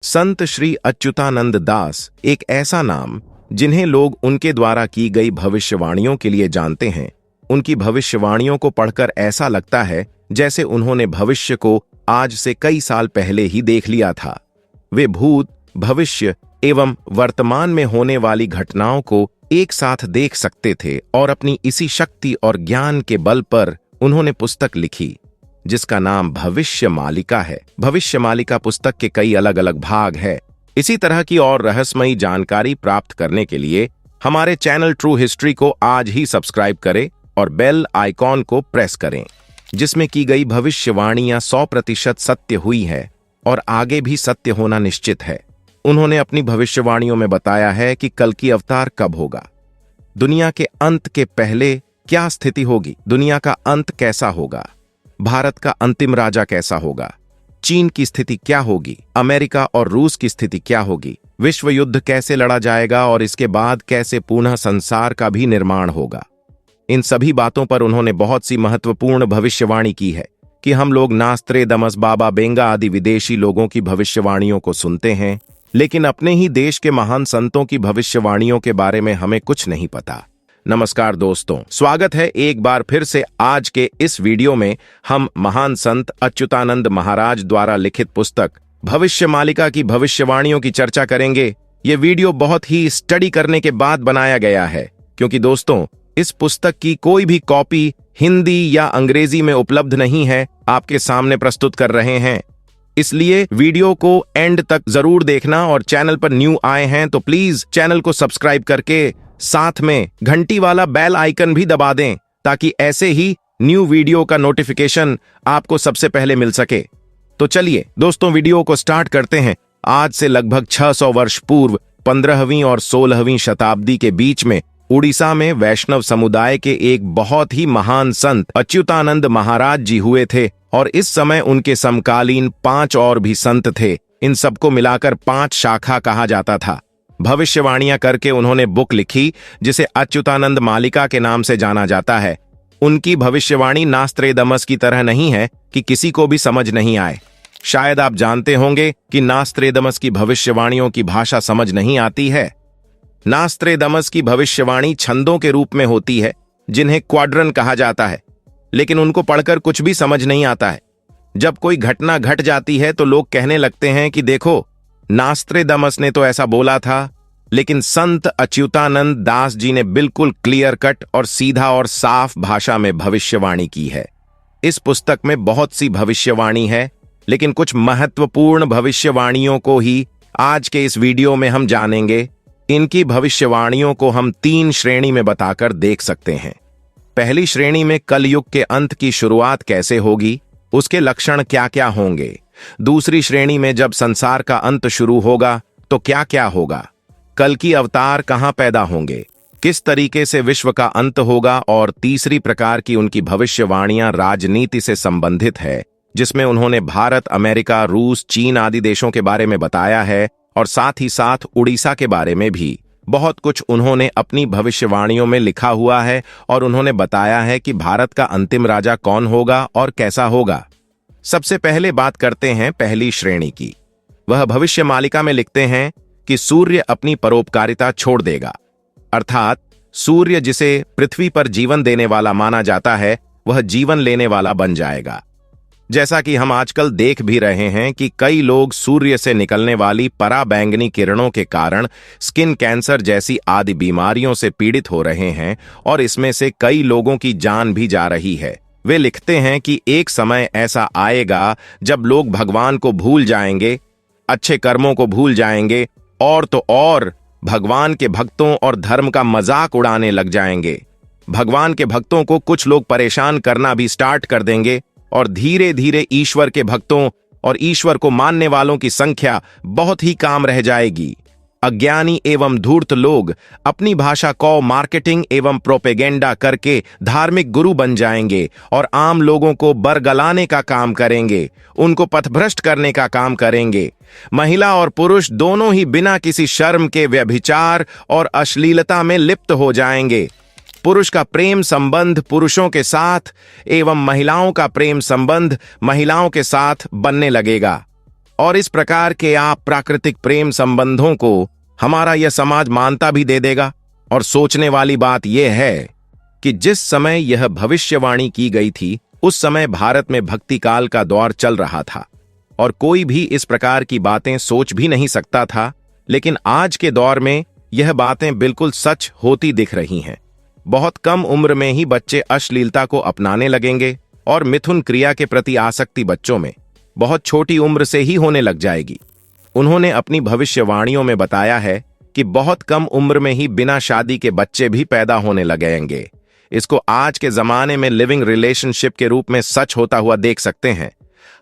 संत श्री अच्युतानंद दास एक ऐसा नाम जिन्हें लोग उनके द्वारा की गई भविष्यवाणियों के लिए जानते हैं। उनकी भविष्यवाणियों को पढ़कर ऐसा लगता है जैसे उन्होंने भविष्य को आज से कई साल पहले ही देख लिया था। वे भूत, भविष्य एवं वर्तमान में होने वाली घटनाओं को एक साथ देख सकते थे और अपनी इसी शक्ति और ज्ञान के बल पर उन्होंने पुस्तक लिखी जिसका नाम भविष्य मालिका है। भविष्य मालिका पुस्तक के कई अलग अलग भाग है। इसी तरह की और रहस्यमयी जानकारी प्राप्त करने के लिए हमारे चैनल ट्रू हिस्ट्री को आज ही सब्सक्राइब करें और बेल आइकॉन को प्रेस करें, जिसमें की गई भविष्यवाणियां 100% सत्य हुई है और आगे भी सत्य होना निश्चित है। उन्होंने अपनी भविष्यवाणियों में बताया है कि कल की अवतार कब होगा, दुनिया के अंत के पहले क्या स्थिति होगी, दुनिया का अंत कैसा होगा, भारत का अंतिम राजा कैसा होगा, चीन की स्थिति क्या होगी, अमेरिका और रूस की स्थिति क्या होगी, विश्व युद्ध कैसे लड़ा जाएगा और इसके बाद कैसे पुनः संसार का भी निर्माण होगा। इन सभी बातों पर उन्होंने बहुत सी महत्वपूर्ण भविष्यवाणी की है कि हम लोग नास्त्रेदमस, बाबा बेंगा आदि विदेशी लोगों की भविष्यवाणियों को सुनते हैं, लेकिन अपने ही देश के महान संतों की भविष्यवाणियों के बारे में हमें कुछ नहीं पता। नमस्कार दोस्तों, स्वागत है एक बार फिर से आज के इस वीडियो में। हम महान संत अच्युतानंद महाराज द्वारा लिखित पुस्तक भविष्य मालिका की भविष्यवाणियों की चर्चा करेंगे। ये वीडियो बहुत ही स्टडी करने के बाद बनाया गया है, क्योंकि दोस्तों इस पुस्तक की कोई भी कॉपी हिंदी या अंग्रेजी में उपलब्ध नहीं है। आपके सामने प्रस्तुत कर रहे हैं, इसलिए वीडियो को एंड तक जरूर देखना और चैनल पर न्यू आए हैं तो प्लीज चैनल को सब्सक्राइब करके साथ में घंटी वाला बेल आइकन भी दबा दें, ताकि ऐसे ही न्यू वीडियो का नोटिफिकेशन आपको सबसे पहले मिल सके। तो चलिए दोस्तों, वीडियो को स्टार्ट करते हैं। आज से लगभग 600 वर्ष पूर्व 15वीं और 16वीं शताब्दी के बीच में उड़ीसा में वैष्णव समुदाय के एक बहुत ही महान संत अच्युतानंद महाराज जी हुए थे और इस समय उनके समकालीन 5 और भी संत थे। इन सबको मिलाकर 5 शाखा कहा जाता था। भविष्यवाणियां करके उन्होंने बुक लिखी जिसे अच्युतानंद मालिका के नाम से जाना जाता है। उनकी भविष्यवाणी नास्त्रेदमस की तरह नहीं है कि किसी को भी समझ नहीं आए। शायद आप जानते होंगे कि नास्त्रेदमस की भविष्यवाणियों की भाषा समझ नहीं आती है। नास्त्रेदमस की भविष्यवाणी छंदों के रूप में होती है जिन्हें क्वाड्रन कहा जाता है, लेकिन उनको पढ़कर कुछ भी समझ नहीं आता है। जब कोई घटना घट जाती है तो लोग कहने लगते हैं कि देखो, नास्त्रेदमस ने तो ऐसा बोला था, लेकिन संत अच्युतानंद दास जी ने बिल्कुल क्लियर कट और सीधा और साफ भाषा में भविष्यवाणी की है। इस पुस्तक में बहुत सी भविष्यवाणी है, लेकिन कुछ महत्वपूर्ण भविष्यवाणियों को ही आज के इस वीडियो में हम जानेंगे। इनकी भविष्यवाणियों को हम 3 श्रेणी में बताकर देख सकते हैं। पहली श्रेणी में कलयुग के अंत की शुरुआत कैसे होगी, उसके लक्षण क्या क्या होंगे। दूसरी श्रेणी में जब संसार का अंत शुरू होगा तो क्या क्या होगा, कल की अवतार कहां पैदा होंगे, किस तरीके से विश्व का अंत होगा। और तीसरी प्रकार की उनकी भविष्यवाणियां राजनीति से संबंधित है, जिसमें उन्होंने भारत, अमेरिका, रूस, चीन आदि देशों के बारे में बताया है और साथ ही साथ उड़ीसा के बारे में भी बहुत कुछ उन्होंने अपनी भविष्यवाणियों में लिखा हुआ है। और उन्होंने बताया है कि भारत का अंतिम राजा कौन होगा और कैसा होगा। सबसे पहले बात करते हैं पहली श्रेणी की। वह भविष्य मालिका में लिखते हैं कि सूर्य अपनी परोपकारिता छोड़ देगा, अर्थात सूर्य जिसे पृथ्वी पर जीवन देने वाला माना जाता है वह जीवन लेने वाला बन जाएगा। जैसा कि हम आजकल देख भी रहे हैं कि कई लोग सूर्य से निकलने वाली पराबैंगनी किरणों के कारण स्किन कैंसर जैसी आदि बीमारियों से पीड़ित हो रहे हैं और इसमें से कई लोगों की जान भी जा रही है। वे लिखते हैं कि एक समय ऐसा आएगा जब लोग भगवान को भूल जाएंगे, अच्छे कर्मों को भूल जाएंगे और तो और भगवान के भक्तों और धर्म का मजाक उड़ाने लग जाएंगे। भगवान के भक्तों को कुछ लोग परेशान करना भी स्टार्ट कर देंगे और धीरे धीरे ईश्वर के भक्तों और ईश्वर को मानने वालों की संख्या बहुत ही कम रह जाएगी। अज्ञानी एवं धूर्त लोग अपनी भाषा को मार्केटिंग एवं प्रोपेगेंडा करके धार्मिक गुरु बन जाएंगे और आम लोगों को बरगलाने का काम करेंगे, उनको पथभ्रष्ट करने का काम करेंगे। महिला और पुरुष दोनों ही बिना किसी शर्म के व्यभिचार और अश्लीलता में लिप्त हो जाएंगे। पुरुष का प्रेम संबंध पुरुषों के साथ एवं महिलाओं का प्रेम संबंध महिलाओं के साथ बनने लगेगा। और इस प्रकार के आप प्राकृतिक प्रेम संबंधों को हमारा यह समाज मान्यता भी दे देगा। और सोचने वाली बात यह है कि जिस समय यह भविष्यवाणी की गई थी उस समय भारत में भक्ति काल का दौर चल रहा था और कोई भी इस प्रकार की बातें सोच भी नहीं सकता था, लेकिन आज के दौर में यह बातें बिल्कुल सच होती दिख रही हैं। बहुत कम उम्र में ही बच्चे अश्लीलता को अपनाने लगेंगे और मिथुन क्रिया के प्रति आसक्ति बच्चों में बहुत छोटी उम्र से ही होने लग जाएगी। उन्होंने अपनी भविष्यवाणियों में बताया है कि बहुत कम उम्र में ही बिना शादी के बच्चे भी पैदा होने लगेंगे। इसको आज के जमाने में लिविंग रिलेशनशिप के रूप में सच होता हुआ देख सकते हैं।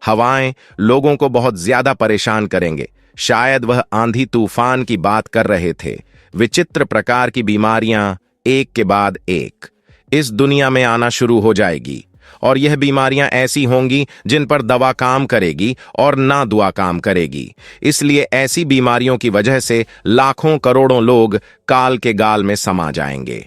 हवाएं लोगों को बहुत ज्यादा परेशान करेंगे। शायद वह आंधी तूफान की बात कर रहे थे। विचित्र प्रकार की बीमारियां एक के बाद एक इस दुनिया में आना शुरू हो जाएगी और यह बीमारियां ऐसी होंगी जिन पर दवा काम करेगी और ना दुआ काम करेगी। इसलिए ऐसी बीमारियों की वजह से लाखों करोड़ों लोग काल के गाल में समा जाएंगे।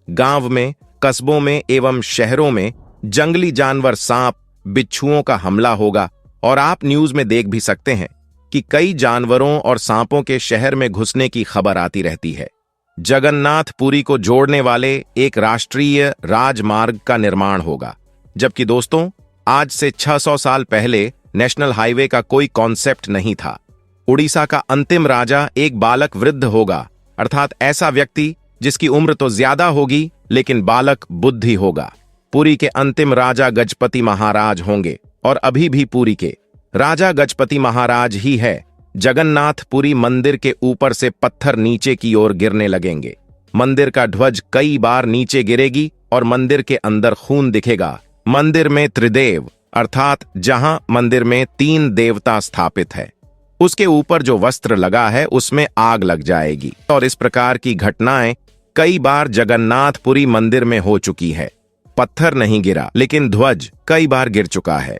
गांव में, कस्बों में एवं शहरों में जंगली जानवर, सांप, बिच्छुओं का हमला होगा और आप न्यूज में देख भी सकते हैं कि कई जानवरों और सांपों के शहर में घुसने की खबर आती रहती है। जगन्नाथ पुरी को जोड़ने वाले एक राष्ट्रीय राजमार्ग का निर्माण होगा, जबकि दोस्तों आज से 600 साल पहले नेशनल हाईवे का कोई कॉन्सेप्ट नहीं था। उड़ीसा का अंतिम राजा एक बालक वृद्ध होगा, अर्थात ऐसा व्यक्ति जिसकी उम्र तो ज्यादा होगी लेकिन बालक बुद्धि होगा। पुरी के अंतिम राजा गजपति महाराज होंगे और अभी भी पुरी के राजा गजपति महाराज ही है। जगन्नाथ पुरी मंदिर के ऊपर से पत्थर नीचे की ओर गिरने लगेंगे। मंदिर का ध्वज कई बार नीचे गिरेगी और मंदिर के अंदर खून दिखेगा। मंदिर में त्रिदेव अर्थात जहां मंदिर में 3 देवता स्थापित है उसके ऊपर जो वस्त्र लगा है उसमें आग लग जाएगी। और इस प्रकार की घटनाएं कई बार जगन्नाथपुरी मंदिर में हो चुकी है। पत्थर नहीं गिरा लेकिन ध्वज कई बार गिर चुका है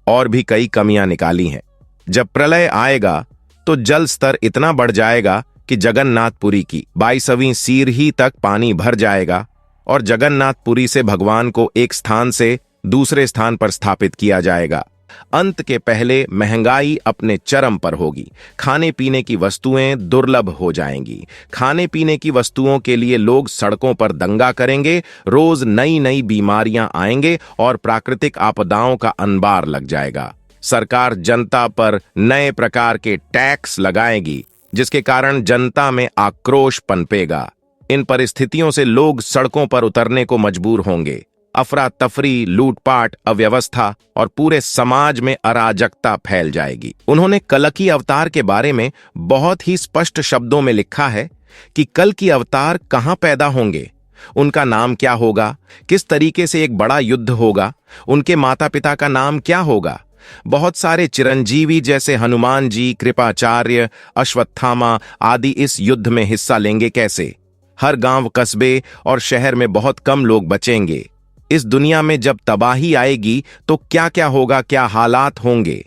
और भी कई कमियां निकाली हैं। जब प्रलय आएगा तो जल स्तर इतना बढ़ जाएगा कि जगन्नाथपुरी की 22वीं सीढ़ी तक पानी भर जाएगा और जगन्नाथपुरी से भगवान को एक स्थान से दूसरे स्थान पर स्थापित किया जाएगा। अंत के पहले महंगाई अपने चरम पर होगी। खाने पीने की वस्तुएं दुर्लभ हो जाएंगी। खाने पीने की वस्तुओं के लिए लोग सड़कों पर दंगा करेंगे। रोज नई नई बीमारियां आएंगे और प्राकृतिक आपदाओं का अंबार लग जाएगा। सरकार जनता पर नए प्रकार के टैक्स लगाएगी जिसके कारण जनता में आक्रोश पनपेगा। इन परिस्थितियों से लोग सड़कों पर उतरने को मजबूर होंगे। अफरा तफरी, लूटपाट, अव्यवस्था और पूरे समाज में अराजकता फैल जाएगी। उन्होंने कल्कि अवतार के बारे में बहुत ही स्पष्ट शब्दों में लिखा है कि कल्कि अवतार कहां पैदा होंगे, उनका नाम क्या होगा, किस तरीके से एक बड़ा युद्ध होगा, उनके माता पिता का नाम क्या होगा। बहुत सारे चिरंजीवी जैसे हनुमान जी, कृपाचार्य, अश्वत्थामा आदि इस युद्ध में हिस्सा लेंगे कैसे। हर गांव, कस्बे और शहर में बहुत कम लोग बचेंगे। इस दुनिया में जब तबाही आएगी तो क्या क्या होगा, क्या हालात होंगे।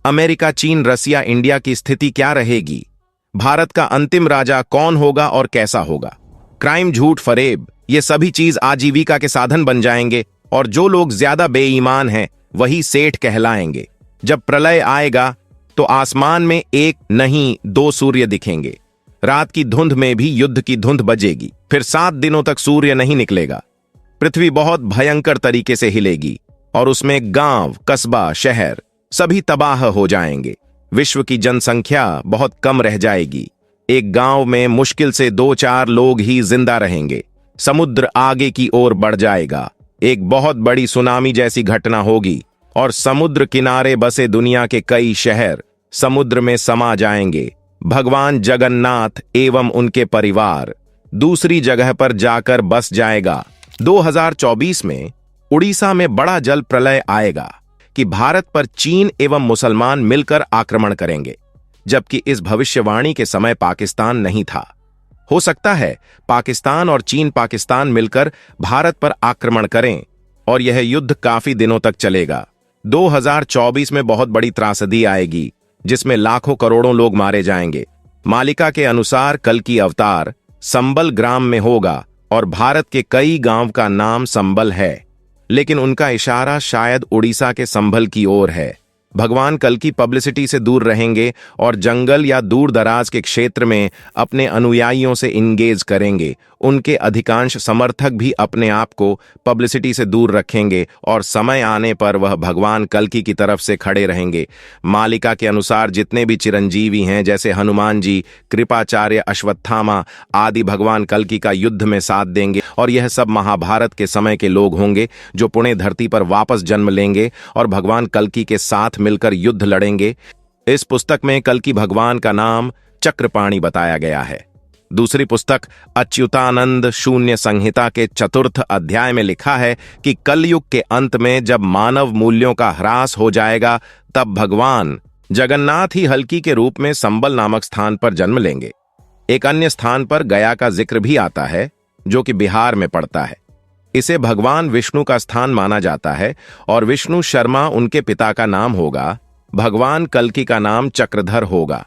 अमेरिका, चीन, रसिया, इंडिया की स्थिति क्या रहेगी। भारत का अंतिम राजा कौन होगा और कैसा होगा। क्राइम, झूठ, फरेब ये सभी चीज आजीविका के साधन बन जाएंगे और जो लोग ज्यादा बेईमान हैं वही सेठ कहलाएंगे। जब प्रलय आएगा तो आसमान में एक नहीं 2 सूर्य दिखेंगे। रात की धुंध में भी युद्ध की धुंध बजेगी। फिर 7 दिनों तक सूर्य नहीं निकलेगा। पृथ्वी बहुत भयंकर तरीके से हिलेगी और उसमें गांव, कस्बा, शहर सभी तबाह हो जाएंगे। विश्व की जनसंख्या बहुत कम रह जाएगी। एक गांव में मुश्किल से 2-4 लोग ही जिंदा रहेंगे। समुद्र आगे की ओर बढ़ जाएगा। एक बहुत बड़ी सुनामी जैसी घटना होगी और समुद्र किनारे बसे दुनिया के कई शहर समुद्र में समा जाएंगे। भगवान जगन्नाथ एवं उनके परिवार दूसरी जगह पर जाकर बस जाएगा। 2024 में उड़ीसा में बड़ा जल प्रलय आएगा कि भारत पर चीन एवं मुसलमान मिलकर आक्रमण करेंगे, जबकि इस भविष्यवाणी के समय पाकिस्तान नहीं था। हो सकता है पाकिस्तान और चीन पाकिस्तान मिलकर भारत पर आक्रमण करें और यह युद्ध काफी दिनों तक चलेगा। 2024 में बहुत बड़ी त्रासदी आएगी जिसमें लाखों करोड़ों लोग मारे जाएंगे। मालिका के अनुसार कल्कि अवतार संबल ग्राम में होगा और भारत के कई गांव का नाम संबल है, लेकिन उनका इशारा शायद उड़ीसा के संभल की ओर है। भगवान कल्कि पब्लिसिटी से दूर रहेंगे और जंगल या दूर दराज के क्षेत्र में अपने अनुयायियों से इंगेज करेंगे। उनके अधिकांश समर्थक भी अपने आप को पब्लिसिटी से दूर रखेंगे और समय आने पर वह भगवान कल्कि की तरफ से खड़े रहेंगे। मालिका के अनुसार जितने भी चिरंजीवी हैं, जैसे हनुमान जी, कृपाचार्य, अश्वत्थामा आदि, भगवान कल्कि का युद्ध में साथ देंगे और यह सब महाभारत के समय के लोग होंगे जो पुणे धरती पर वापस जन्म लेंगे और भगवान कल्कि के साथ मिलकर युद्ध लड़ेंगे। इस पुस्तक में कल्कि भगवान का नाम चक्रपाणि बताया गया है। दूसरी पुस्तक अच्युतानंद शून्य संहिता के 4th अध्याय में लिखा है कि कलयुग के अंत में जब मानव मूल्यों का ह्रास हो जाएगा, तब भगवान जगन्नाथ ही हल्की के रूप में संबल नामक स्थान पर जन्म लेंगे। एक अन्य स्थान पर गया का जिक्र भी आता है, जो कि बिहार में पड़ता है। इसे भगवान विष्णु का स्थान माना जाता है और विष्णु शर्मा उनके पिता का नाम होगा। भगवान कल्कि का नाम चक्रधर होगा।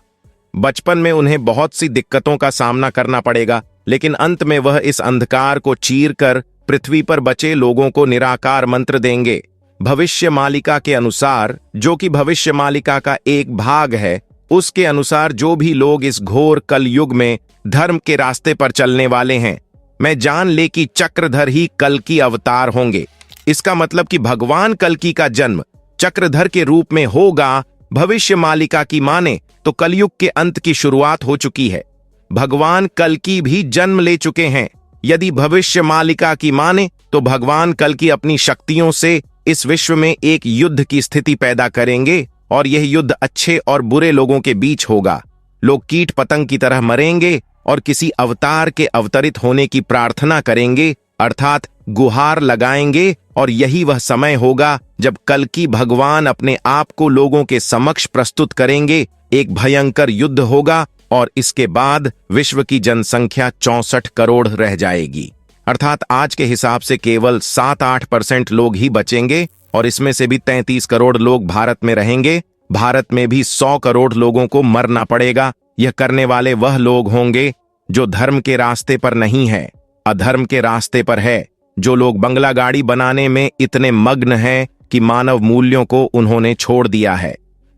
बचपन में उन्हें बहुत सी दिक्कतों का सामना करना पड़ेगा, लेकिन अंत में वह इस अंधकार को चीरकर पृथ्वी पर बचे लोगों को निराकार मंत्र देंगे। भविष्य मालिका के अनुसार, जो कि भविष्य मालिका का एक भाग है, उसके अनुसार जो भी लोग इस घोर कलयुग में धर्म के रास्ते पर चलने वाले हैं, मैं जान ले कि चक्रधर ही कल्कि अवतार होंगे। इसका मतलब कि भगवान कल्कि का जन्म चक्रधर के रूप में होगा। भविष्य मालिका की माने तो कलयुग के अंत की शुरुआत हो चुकी है। भगवान कल्कि भी जन्म ले चुके हैं। यदि भविष्य मालिका की माने तो भगवान कल्कि अपनी शक्तियों से इस विश्व में एक युद्ध की स्थिति पैदा करेंगे और यह युद्ध अच्छे और बुरे लोगों के बीच होगा। लोग कीट पतंग की तरह मरेंगे और किसी अवतार के अवतरित होने की प्रार्थना करेंगे, अर्थात गुहार लगाएंगे, और यही वह समय होगा जब कल्कि भगवान अपने आप को लोगों के समक्ष प्रस्तुत करेंगे। एक भयंकर युद्ध होगा और इसके बाद विश्व की जनसंख्या 64 करोड़ रह जाएगी, अर्थात आज के हिसाब से केवल 7-8% लोग ही बचेंगे और इसमें से भी 33 करोड़ लोग भारत में रहेंगे। भारत में भी 100 करोड़ लोगों को मरना पड़ेगा। यह करने वाले वह लोग होंगे जो धर्म के रास्ते पर नहीं है, अधर्म के रास्ते पर है। जो लोग बंगला गाड़ी बनाने में इतने मग्न हैं कि मानव मूल्यों को उन्होंने छोड़ दिया है।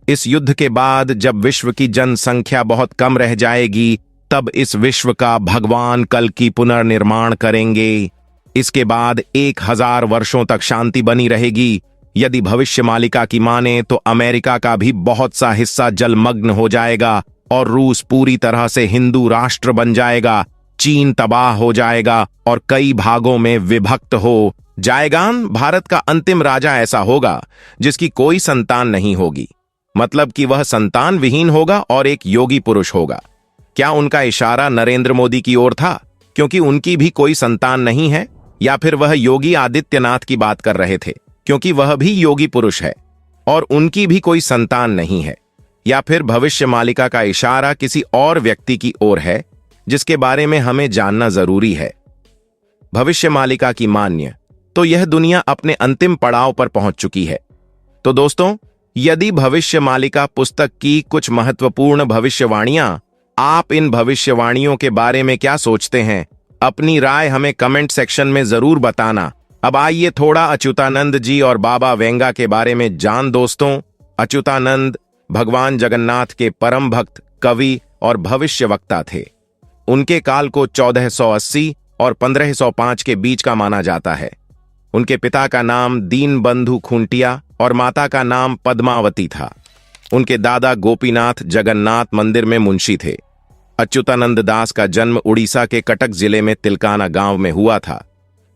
इस युद्ध के बाद जब विश्व की जनसंख्या बहुत कम रह जाएगी, तब इस विश्व का भगवान कल्कि पुनर्निर्माण करेंगे। इसके बाद 1000 वर्षों तक शांति बनी रहेगी। यदि भविष्य मालिका की माने तो अमेरिका का भी बहुत सा हिस्सा जलमग्न हो जाएगा और रूस पूरी तरह से हिंदू राष्ट्र बन जाएगा। चीन तबाह हो जाएगा और कई भागों में विभक्त हो जाएगा। भारत का अंतिम राजा ऐसा होगा जिसकी कोई संतान नहीं होगी, मतलब कि वह संतान विहीन होगा और एक योगी पुरुष होगा। क्या उनका इशारा नरेंद्र मोदी की ओर था, क्योंकि उनकी भी कोई संतान नहीं है, या फिर वह योगी आदित्यनाथ की बात कर रहे थे, क्योंकि वह भी योगी पुरुष है और उनकी भी कोई संतान नहीं है, या फिर भविष्य मालिका का इशारा किसी और व्यक्ति की ओर है जिसके बारे में हमें जानना जरूरी है। भविष्य मालिका की मान्य तो यह दुनिया अपने अंतिम पड़ाव पर पहुंच चुकी है। तो दोस्तों, यदि भविष्य मालिका पुस्तक की कुछ महत्वपूर्ण भविष्यवाणियां, आप इन भविष्यवाणियों के बारे में क्या सोचते हैं? अपनी राय हमें कमेंट सेक्शन में जरूर बताना। अब आइए थोड़ा अच्युतानंद जी और बाबा वेंगा के बारे में जान। दोस्तों, अच्युतानंद भगवान जगन्नाथ के परम भक्त, कवि और भविष्यवक्ता थे। उनके काल को 1480 और 1505 के बीच का माना जाता है। उनके पिता का नाम दीनबंधु खुंटिया और माता का नाम पद्मावती था। उनके दादा गोपीनाथ जगन्नाथ मंदिर में मुंशी थे। अच्युतानंद दास का जन्म उड़ीसा के कटक जिले में तिलकाना गांव में हुआ था।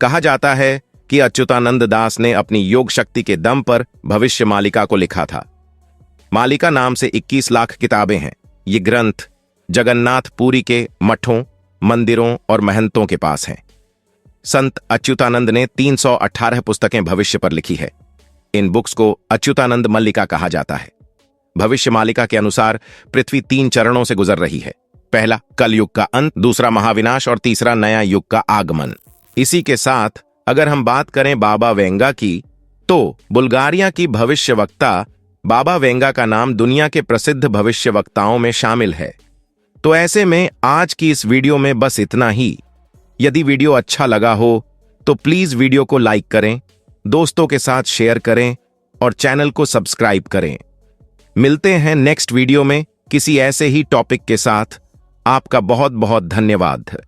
कहा जाता है कि अच्युतानंद दास ने अपनी योग शक्ति के दम पर भविष्य मालिका को लिखा था। मालिका नाम से 21 लाख किताबें हैं। ये ग्रंथ जगन्नाथ पुरी के मठों, मंदिरों और महंतों के पास हैं। संत अच्युतानंद ने 318 पुस्तकें भविष्य पर लिखी है। इन बुक्स को अच्युतानंद मल्लिका कहा जाता है। भविष्य मालिका के अनुसार पृथ्वी 3 चरणों से गुजर रही है। पहला कलयुग का अंत, दूसरा महाविनाश और तीसरा नया युग का आगमन। इसी के साथ अगर हम बात करें बाबा वेंगा की, तो बुल्गारिया की भविष्यवक्ता बाबा वेंगा का नाम दुनिया के प्रसिद्ध भविष्यवक्ताओं में शामिल है। तो ऐसे में आज की इस वीडियो में बस इतना ही। यदि वीडियो अच्छा लगा हो तो प्लीज वीडियो को लाइक करें, दोस्तों के साथ शेयर करें और चैनल को सब्सक्राइब करें। मिलते हैं नेक्स्ट वीडियो में किसी ऐसे ही टॉपिक के साथ। आपका बहुत बहुत धन्यवाद।